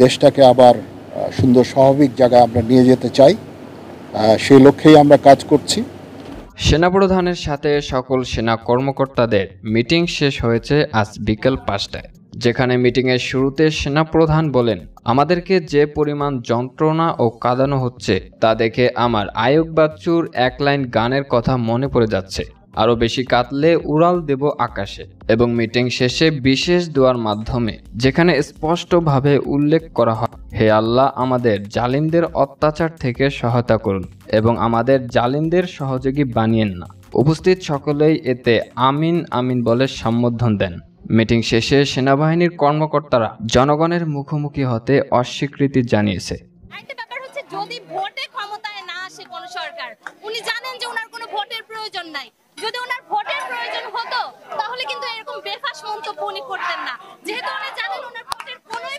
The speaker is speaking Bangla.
দেশটাকে আবার সুন্দর স্বাভাবিক জায়গায় আমরা নিয়ে যেতে চাই। সেই লক্ষ্যেই আমরা কাজ করছি। সেনাপ্রধানের সাথে সকল সেনা কর্মকর্তাদের মিটিং শেষ হয়েছে আজ বিকেল 5টায়, যেখানে মিটিংয়ের শুরুতে সেনাপ্রধান বলেন, আমাদেরকে যে পরিমাণ যন্ত্রণা ও কাঁদানো হচ্ছে তা দেখে আমার আয়ুব বাচ্চুর এক লাইন গানের কথা মনে পড়ে যাচ্ছে, আরও বেশি কাঁদলে উড়াল দেব আকাশে। এবং মিটিং শেষে বিশেষ দোয়ার মাধ্যমে যেখানে স্পষ্টভাবে উল্লেখ করা হয়, হে আল্লাহ, আমাদের জালিমদের অত্যাচার থেকে সহায়তা করুন এবং আমাদের জালিমদের সহযোগী বানিয়েন না। উপস্থিত সকলেই এতে আমিন আমিন বলে সম্বোধন দেন। মিটিং শেষে সেনাবাহিনীর কর্মকর্তারা জনগণের মুখোমুখি হতে অস্বীকৃতি জানিয়েছে। যদি ভোটে ক্ষমতায় না আসে কোন সরকার, উনি জানেন যে ওনার কোনো ভোটের প্রয়োজন নাই। যদি ওনার ভোটের প্রয়োজন হতো তাহলে কিন্তু এরকম বেফাস মন্তব্য উনি করতেন না। যেহেতু উনি জানেন ওনার ভোটের কোনোই